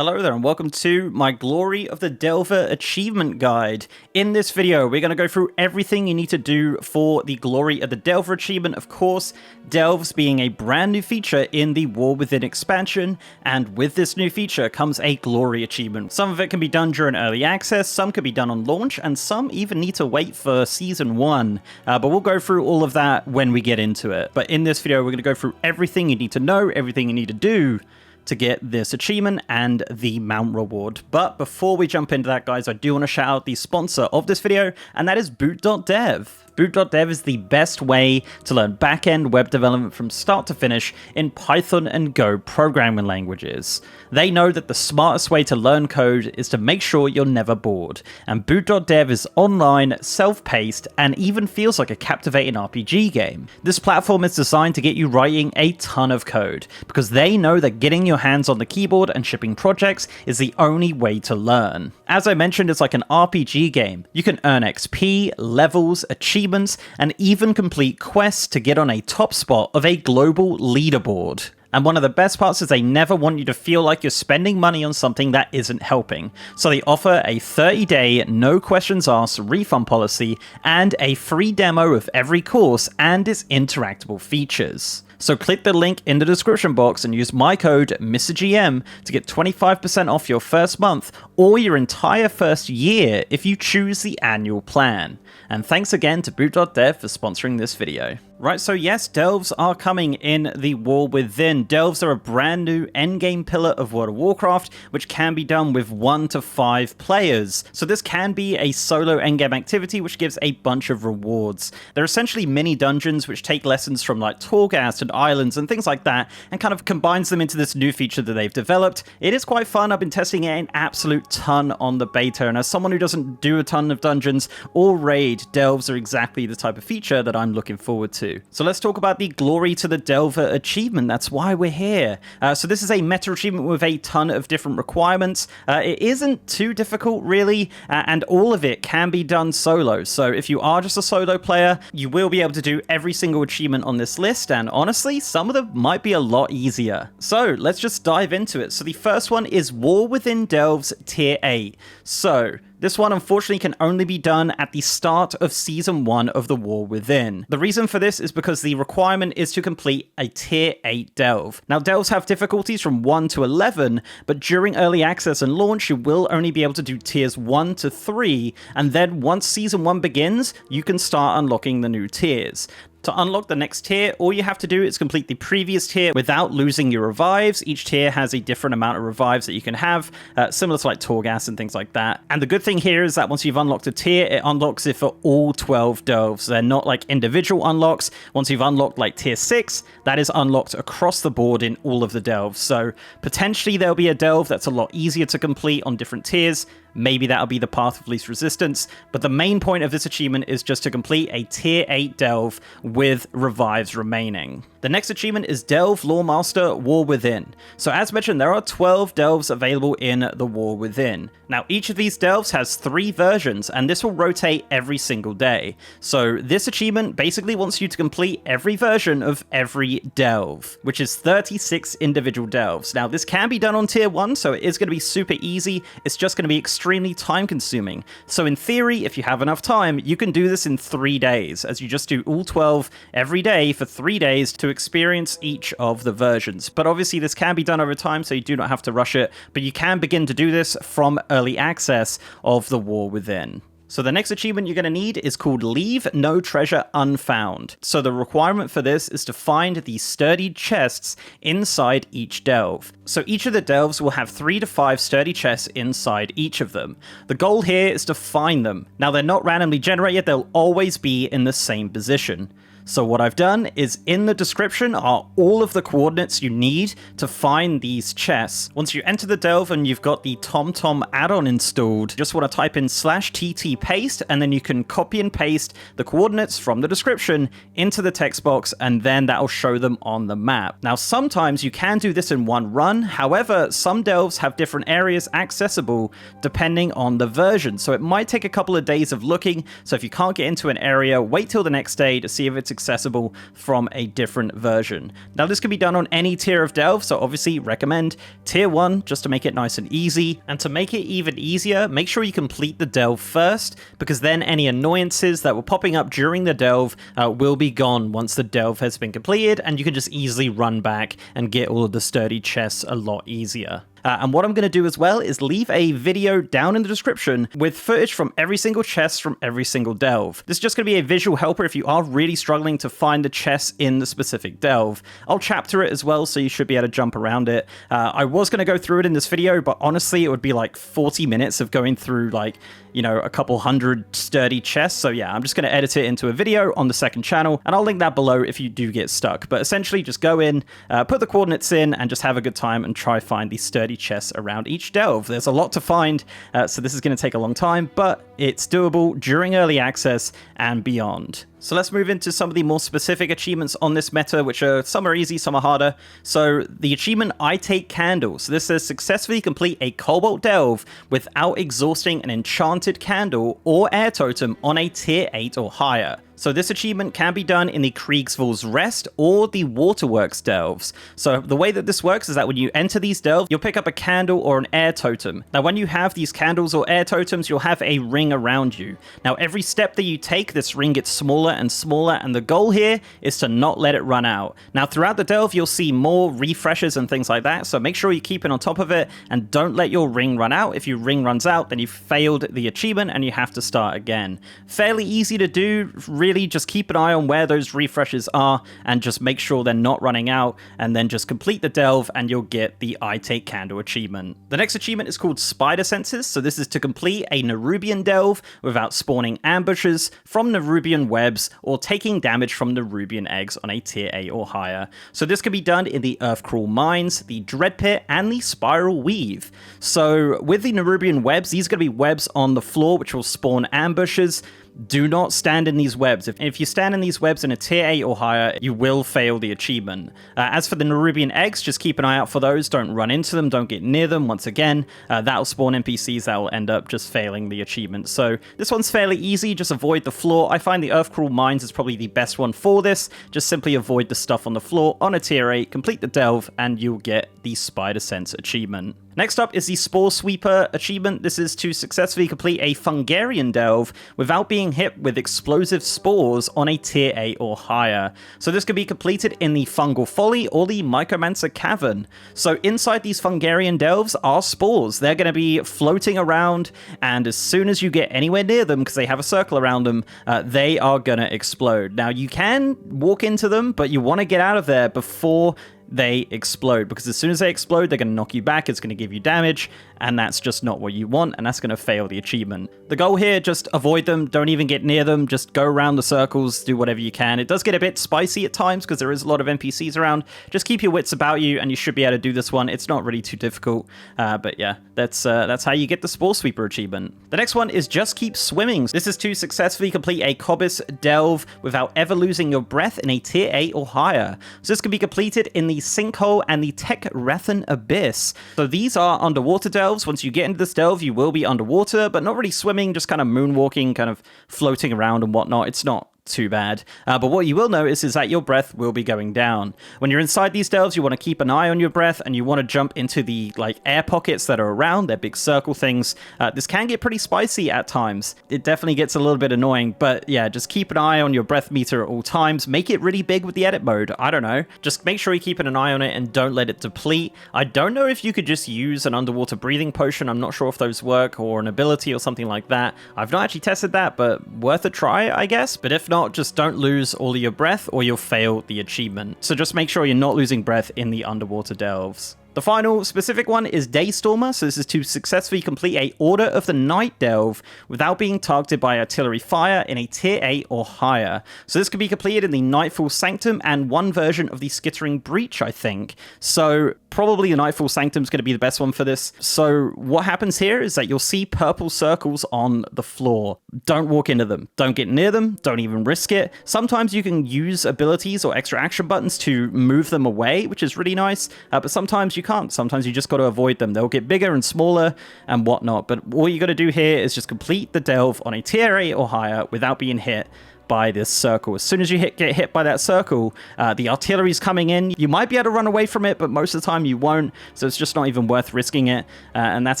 Hello there and welcome to my Glory of the Delver Achievement Guide. In this video, we're going to go through everything you need to do for the Glory of the Delver achievement. Of course, Delves being a brand new feature in the War Within expansion, and with this new feature comes a Glory achievement. Some of it can be done during early access, some can be done on launch, and some even need to wait for Season 1. But we'll go through all of that when we get into it. But in this video, we're going to go through everything you need to know, everything you need to do to get this achievement and the mount reward. But before we jump into that, guys, I do want to shout out the sponsor of this video, and that is Boot.dev. Boot.dev is the best way to learn back-end web development from start to finish in Python and Go programming languages. They know that the smartest way to learn code is to make sure you're never bored, and Boot.dev is online, self-paced, and even feels like a captivating RPG game. This platform is designed to get you writing a ton of code, because they know that getting your hands on the keyboard and shipping projects is the only way to learn. As I mentioned, it's like an RPG game. You can earn XP, levels, achievements, and even complete quests to get on a top spot of a global leaderboard. And one of the best parts is they never want you to feel like you're spending money on something that isn't helping. So they offer a 30-day, no questions asked refund policy and a free demo of every course and its interactable features. So click the link in the description box and use my code MrGM to get 25% off your first month or your entire first year if you choose the annual plan. And thanks again to Boot.dev for sponsoring this video. Right, so yes, Delves are coming in the War Within. Delves are a brand new endgame pillar of World of Warcraft, which can be done with 1 to 5 players. So this can be a solo endgame activity, which gives a bunch of rewards. They're essentially mini dungeons, which take lessons from like Torghast and Islands and things like that, and kind of combines them into this new feature that they've developed. It is quite fun. I've been testing it an absolute ton on the beta, and as someone who doesn't do a ton of dungeons or raid, Delves are exactly the type of feature that I'm looking forward to. So let's talk about the Glory to the Delver achievement. That's why we're here. So this is a meta achievement with a ton of different requirements. It isn't too difficult, really, and all of it can be done solo. So if you are just a solo player, you will be able to do every single achievement on this list, and honestly, some of them might be a lot easier. So let's just dive into it. So the first one is War Within Delves Tier 8. So this one, unfortunately, can only be done at the start of Season 1 of the War Within. The reason for this is because the requirement is to complete a Tier 8 Delve. Now, Delves have difficulties from 1 to 11, but during early access and launch, you will only be able to do Tiers 1 to 3, and then once Season 1 begins, you can start unlocking the new tiers. To unlock the next tier, all you have to do is complete the previous tier without losing your revives. Each tier has a different amount of revives that you can have, similar to like Torghast and things like that. And the good thing here is that once you've unlocked a tier, it unlocks it for all 12 delves. They're not like individual unlocks. Once you've unlocked like tier 6, that is unlocked across the board in all of the delves. So potentially there'll be a delve that's a lot easier to complete on different tiers. Maybe that'll be the path of least resistance, but the main point of this achievement is just to complete a Tier 8 Delve with revives remaining. The next achievement is Delve Loremaster War Within. So as mentioned, there are 12 Delves available in the War Within. Now each of these Delves has 3 versions, and this will rotate every single day. So this achievement basically wants you to complete every version of every Delve, which is 36 individual Delves. Now this can be done on Tier 1, so it is going to be super easy. It's just going to be extremely time consuming. So in theory, if you have enough time, you can do this in 3 days, as you just do all 12 every day for 3 days to experience each of the versions. But obviously this can be done over time, so you do not have to rush it, but you can begin to do this from early access of the War Within. So the next achievement you're going to need is called Leave No Treasure Unfound. So the requirement for this is to find the sturdy chests inside each delve. So each of the delves will have 3 to 5 sturdy chests inside each of them. The goal here is to find them. Now they're not randomly generated, they'll always be in the same position. So what I've done is in the description are all of the coordinates you need to find these chests. Once you enter the delve and you've got the TomTom add-on installed, you just want to type in /tt paste, and then you can copy and paste the coordinates from the description into the text box, and then that'll show them on the map. Now sometimes you can do this in one run, however some delves have different areas accessible depending on the version, so it might take a couple of days of looking. So if you can't get into an area, wait till the next day to see if it's it's accessible from a different version. Now this can be done on any tier of delve, so obviously recommend tier 1 just to make it nice and easy. And to make it even easier, make sure you complete the delve first, because then any annoyances that were popping up during the delve will be gone once the delve has been completed, and you can just easily run back and get all of the sturdy chests a lot easier. And what I'm going to do as well is leave a video down in the description with footage from every single chest from every single delve. This is just going to be a visual helper if you are really struggling to find the chests in the specific delve. I'll chapter it as well, so you should be able to jump around it. I was going to go through it in this video, but honestly, it would be like 40 minutes of going through like, you know, a couple hundred sturdy chests. So yeah, I'm just going to edit it into a video on the second channel, and I'll link that below if you do get stuck. But essentially, just go in, put the coordinates in, and just have a good time and try find these sturdy chests around each delve. There's a lot to find, so this is going to take a long time, but it's doable during early access and beyond. So let's move into some of the more specific achievements on this meta, which are some are easy, some are harder. So the achievement I Take Candle. So this says successfully complete a Cobalt Delve without exhausting an enchanted candle or air totem on a tier 8 or higher. So this achievement can be done in the Kriegval's Rest or the Waterworks delves. So the way that this works is that when you enter these delves, you'll pick up a candle or an air totem. Now when you have these candles or air totems, you'll have a ring around you. Now every step that you take, this ring gets smaller and smaller, and the goal here is to not let it run out. Now throughout the delve, you'll see more refreshes and things like that, so make sure you keep it on top of it and don't let your ring run out. If your ring runs out, then you've failed the achievement and you have to start again. Fairly easy to do, really just keep an eye on where those refreshes are and just make sure they're not running out, and then just complete the delve and you'll get the I Take Candle achievement. The next achievement is called Spider Senses, so this is to complete a Nerubian delve without spawning ambushes from Nerubian webs or taking damage from Nerubian eggs on a tier 8 or higher. So this can be done in the Earthcrawl Mines, the Dread Pit, and the Spiral Weave. So with the Nerubian webs, these are going to be webs on the floor which will spawn ambushes. Do not stand in these webs. If you stand in these webs in a tier 8 or higher, you will fail the achievement. As for the Nerubian eggs, just keep an eye out for those. Don't run into them. Don't get near them. Once again, that'll spawn NPCs that will end up just failing the achievement. So this one's fairly easy. Just avoid the floor. I find the Earthcrawl Mines is probably the best one for this. Just simply avoid the stuff on the floor on a tier 8, complete the delve, and you'll get the Spider Sense achievement. Next up is the Sporesweeper achievement. This is to successfully complete a Fungarian delve without being hit with explosive spores on a tier 8 or higher. So this can be completed in the Fungal Folly or the Mycomancer Cavern. So inside these Fungarian delves are spores. They're going to be floating around, and as soon as you get anywhere near them, because they have a circle around them, they are going to explode. Now you can walk into them, but you want to get out of there before they explode, because as soon as they explode, they're going to knock you back, it's going to give you damage, and that's just not what you want, and that's going to fail the achievement. The goal here, just avoid them, don't even get near them, just go around the circles, do whatever you can. It does get a bit spicy at times, because there is a lot of NPCs around. Just keep your wits about you, and you should be able to do this one. It's not really too difficult, but yeah, that's how you get the Sporesweeper achievement. The next one is Just Keep Swimming. This is to successfully complete a Cobis delve without ever losing your breath in a tier 8 or higher. So this can be completed in the Sinkhole and the Tech-Rathan Abyss. So these are underwater delves. Once you get into this delve, you will be underwater, but not really swimming, just kind of moonwalking, kind of floating around and whatnot. It's not too bad. But what you will notice is that your breath will be going down. When you're inside these delves, you want to keep an eye on your breath, and you want to jump into the air pockets that are around. They're big circle things. This can get pretty spicy at times. It definitely gets a little bit annoying, but yeah, just keep an eye on your breath meter at all times. Make it really big with the edit mode. I don't know. Just make sure you're keeping an eye on it and don't let it deplete. I don't know if you could just use an underwater breathing potion. I'm not sure if those work, or an ability or something like that. I've not actually tested that, but worth a try, I guess. But if not, just don't lose all of your breath or you'll fail the achievement. So just make sure you're not losing breath in the underwater delves. The final specific one is Daystormer, so this is to successfully complete a Order of the Night delve without being targeted by artillery fire in a tier 8 or higher. So this can be completed in the Nightfall Sanctum and one version of the Skittering Breach, I think. So probably the Nightfall Sanctum is going to be the best one for this. So what happens here is that you'll see purple circles on the floor. Don't walk into them. Don't get near them. Don't even risk it. Sometimes you can use abilities or extra action buttons to move them away, which is really nice, but sometimes you can't. Sometimes you just got to avoid them. They'll get bigger and smaller and whatnot, but all you got to do here is just complete the delve on a tier 8 or higher without being hit by this circle. As soon as you get hit by that circle, the artillery's coming in. You might be able to run away from it, but most of the time you won't, so it's just not even worth risking it. And that's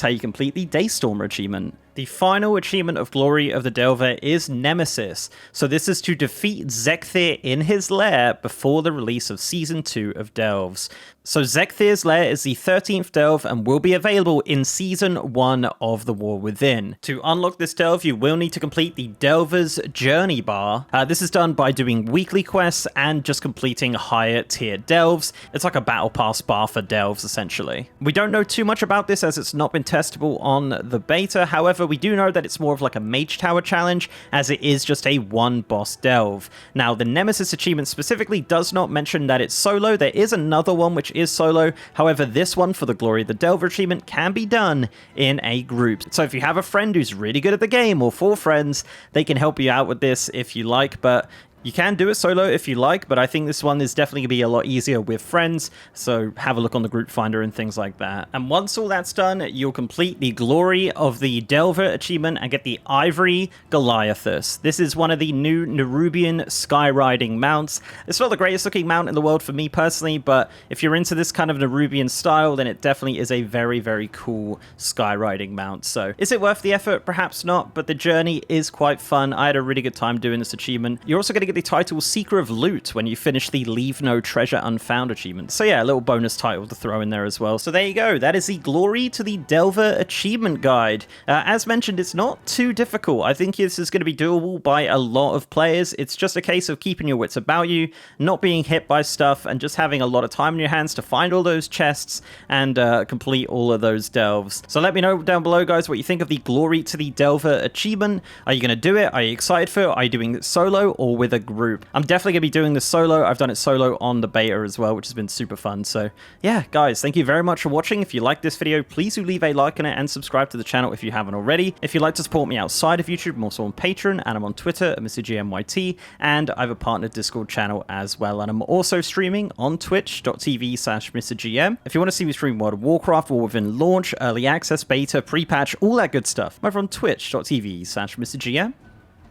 how you complete the Daystormer achievement. The final achievement of Glory of the Delver is Nemesis. So this is to defeat Zekthir in his lair before the release of Season 2 of Delves. So Zekthir's lair is the 13th delve and will be available in Season 1 of The War Within. To unlock this delve, you will need to complete the Delver's Journey bar. This is done by doing weekly quests and just completing higher tier delves. It's like a battle pass bar for delves, essentially. We don't know too much about this as it's not been testable on the beta. However, we do know that it's more of like a Mage Tower challenge, as it is just a one boss delve. Now, the Nemesis achievement specifically does not mention that it's solo. There is another one which is solo. However, this one for the Glory of the Delver achievement can be done in a group. So if you have a friend who's really good at the game, or 4 friends, they can help you out with this if you like, but you can do it solo if you like, but I think this one is definitely going to be a lot easier with friends, so have a look on the group finder and things like that. And once all that's done, you'll complete the Glory of the Delver achievement and get the Ivory Goliathus. This is one of the new Nerubian skyriding mounts. It's not the greatest looking mount in the world for me personally, but if you're into this kind of Nerubian style, then it definitely is a very, very cool skywriding mount. So is it worth the effort? Perhaps not, but the journey is quite fun. I had a really good time doing this achievement. You're also going to get the title Seeker of Loot when you finish the Leave No Treasure Unfound achievement. So yeah, a little bonus title to throw in there as well. So there you go. That is the Glory to the Delver achievement guide. As mentioned, it's not too difficult. I think this is going to be doable by a lot of players. It's just a case of keeping your wits about you, not being hit by stuff, and just having a lot of time in your hands to find all those chests and complete all of those delves. So let me know down below, guys, what you think of the Glory to the Delver achievement. Are you going to do it? Are you excited for it? Are you doing it solo or with a group? I'm definitely going to be doing this solo. I've done it solo on the beta as well, which has been super fun. So yeah, guys, thank you very much for watching. If you like this video, please do leave a like on it and subscribe to the channel if you haven't already. If you'd like to support me outside of YouTube, I'm also on Patreon and I'm on Twitter at MrGMYT, and I have a partner Discord channel as well. And I'm also streaming on twitch.tv/MrGM. If you want to see me stream World of Warcraft, War Within launch, early access, beta, pre-patch, all that good stuff, I'm over on twitch.tv/MrGM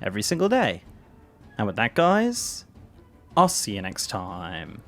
every single day. And with that, guys, I'll see you next time.